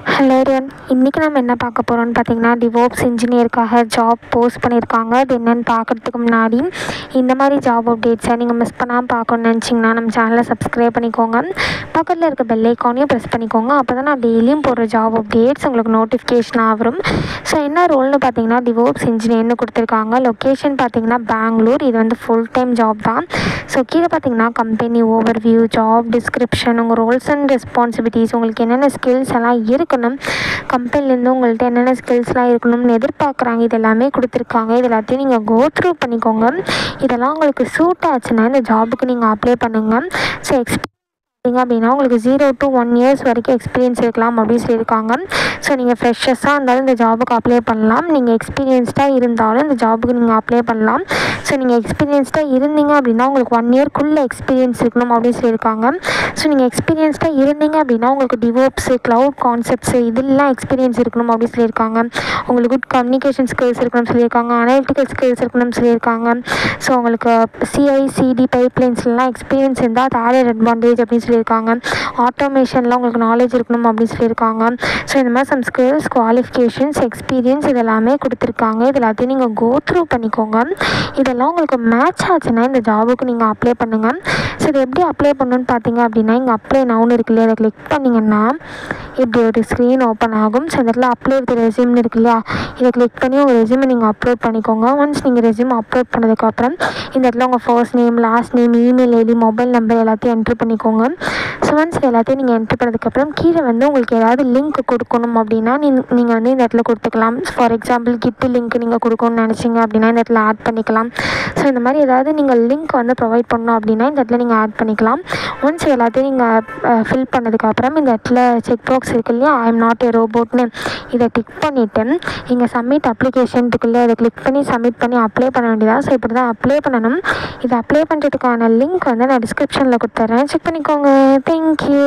Hello everyone. இன்றைக்கி நம்ம என்ன பார்க்க போகிறோம்னு பார்த்தீங்கன்னா, டிவோப்ஸ் இன்ஜினியருக்காக ஜாப் போஸ்ட் பண்ணியிருக்காங்க. அது என்னென்னு பார்க்குறதுக்கு முன்னாடி இந்த மாதிரி ஜாப் அப்டேட்ஸை நீங்கள் மிஸ் பண்ணாமல் பார்க்கணுன்னு நினச்சிங்கன்னா நம்ம சேனலை சப்ஸ்கிரைப் பண்ணிக்கோங்க. பக்கத்தில் இருக்க பெல் ஐக்கானையும் ப்ரெஸ் பண்ணிக்கோங்க. அப்போ தான் நான் டெய்லியும் போடுற ஜாப் அப்டேட்ஸ் உங்களுக்கு நோட்டிஃபிகேஷனாக வரும். ஸோ என்ன ரோல்னு பார்த்தீங்கன்னா, டிவோப்ஸ் இன்ஜினியர்னு கொடுத்துருக்காங்க. லொக்கேஷன் பார்த்தீங்கன்னா பெங்களூர். இது வந்து ஃபுல் டைம் ஜாப் தான். ஸோ கீழே பார்த்தீங்கன்னா கம்பெனி ஓவர்வியூ, ஜாப் டிஸ்கிரிப்ஷன், உங்கள் ரோல்ஸ் அண்ட் ரெஸ்பான்சிபிலிட்டிஸ், உங்களுக்கு என்னென்ன ஸ்கில்ஸ் எல்லாம் இருக்கணும், கம்பெனிலேருந்து உங்கள்கிட்ட என்னென்ன ஸ்கில்ஸ்லாம் இருக்கணும்னு எதிர்பார்க்குறாங்க, இது எல்லாமே கொடுத்துருக்காங்க. இது எல்லாத்தையும் நீங்கள் கோ த்ரூ பண்ணிக்கோங்க. இதெல்லாம் உங்களுக்கு சூட் ஆச்சுன்னா இந்த ஜாபுக்கு நீங்கள் அப்ளை பண்ணுங்கள். ஸோ அப்படின்னா உங்களுக்கு 0 to 1 years வரைக்கும் எக்ஸ்பீரியன்ஸ் இருக்கலாம் அப்படின்னு சொல்லியிருக்காங்க. ஸோ நீங்கள் ஃப்ரெஷர்ஸாக இருந்தாலும் இந்த ஜாபுக்கு அப்ளை பண்ணலாம். நீங்கள் எக்ஸ்பீரியன்ஸ்டாக இருந்தாலும் இந்த ஜாபுக்கு நீங்கள் அப்ளை பண்ணலாம். ஸோ நீங்கள் எக்ஸ்பீரியன்ஸ்டாக இருந்தீங்க அப்படின்னா உங்களுக்கு 1 yearக்குள்ளே எக்ஸ்பீரியன்ஸ் இருக்கணும் அப்படின்னு சொல்லியிருக்காங்க. ஸோ நீங்கள் எக்ஸ்பீரியன்ஸ்டாக இருந்தீங்க அப்படின்னா உங்களுக்கு டிவோப்ஸு, க்ளவுட் கான்செப்ட்ஸு இதெல்லாம் எக்ஸ்பீரியன்ஸ் இருக்கணும் அப்படின்னு சொல்லியிருக்காங்க. உங்களுக்கு குட் கம்யூனிகேஷன் ஸ்கில்ஸ் இருக்கணும்னு சொல்லியிருக்காங்க. அனலிட்டிக்கல் ஸ்கில்ஸ் இருக்கணும்னு சொல்லியிருக்காங்க. ஸோ உங்களுக்கு CI/CD பைப்லைன்ஸ்லாம் எக்ஸ்பீரியன்ஸ் இருந்தால் அது ஆடட் அட்வான்டேஜ் அப்படின்னு சொல்லியிருக்காங்க. ஆட்டோமேஷனில் உங்களுக்கு நாலேஜ் இருக்கணும் அப்படின்னு சொல்லியிருக்காங்க. ஸோ இந்த மாதிரி சம் ஸ்கில்ஸ், குவாலிஃபிகேஷன்ஸ், எக்ஸ்பீரியன்ஸ் இது எல்லாமே கொடுத்துருக்காங்க. இது எல்லாத்தையும் நீங்கள் கோ த்ரூ பண்ணிக்கோங்க. இதெல்லாம் உங்களுக்கு மேட்ச் ஆச்சுன்னா இந்த ஜாபுக்கு நீங்கள் அப்ளை பண்ணுங்கள். ஸோ இது எப்படி அப்ளை பண்ணணுன்னு பார்த்தீங்க அப்படின்னா, இங்கே அப்ளை நவுன் இருக்கு இல்லையா, அதை கிளிக் பண்ணிங்கன்னா இப்படி ஒரு ஸ்க்ரீன் ஓப்பன் ஆகும். ஸோ இந்த இடத்துல அப்ளை வித் ரெஸ்யூம்னு இருக்கு இல்லையா, இதை கிளிக் பண்ணி உங்கள் ரெஸ்யூமை நீங்கள் அப்லோட் பண்ணிக்கோங்க. ஒன்ஸ் நீங்கள் ரெஸ்யூம் அப்லோட் பண்ணதுக்கப்புறம் இந்த இடத்துல உங்கள் first name, last name, email ID, mobile number எல்லாத்தையும் என்ட்ரு பண்ணிக்கோங்க. ஸோ ஒன்ஸ் எல்லாத்தையும் நீங்கள் என்ட்ரு பண்ணதுக்கப்புறம் கீழே வந்து உங்களுக்கு ஏதாவது லிங்க் கொடுக்கணும் அப்படின்னா நீங்கள் வந்து இந்த இடத்துல கொடுத்துக்கலாம். ஃபார் எக்ஸாம்பிள் கிட்டு லிங்க் நீங்கள் கொடுக்கணும்னு நினச்சிங்க அப்படின்னா இந்த இடத்துல ஆட் பண்ணிக்கலாம். ஸோ இந்த மாதிரி ஏதாவது நீங்கள் லிங்க் வந்து ப்ரொவைட் பண்ணணும் அப்படின்னா இந்த இடத்துல நீங்கள் ஆட் பண்ணிக்கலாம். ஒன்ஸ் எல்லாத்தையும் நீங்கள் ஃபில் பண்ணதுக்கப்புறம் இந்த இடத்துல செக் பாக்ஸ் இருக்கு இல்லையா, ஐ எம் நாட் ஏ ரோபோட்னு இதை டிக் பண்ணிவிட்டு இங்கே சப்மிட் அப்ளிகேஷன் இருக்கு இல்லையா, இதை கிளிக் பண்ணி சப்மிட் பண்ணி அப்ளை பண்ண வேண்டியதாக. ஸோ இப்படி தான் அப்ளை பண்ணணும். இதை அப்ளை பண்ணுறதுக்கான லிங்க் வந்து நான் டிஸ்கிரிப்ஷனில் கொடுத்துட்றேன், செக் பண்ணிக்கோங்க. தேங்க்யூ.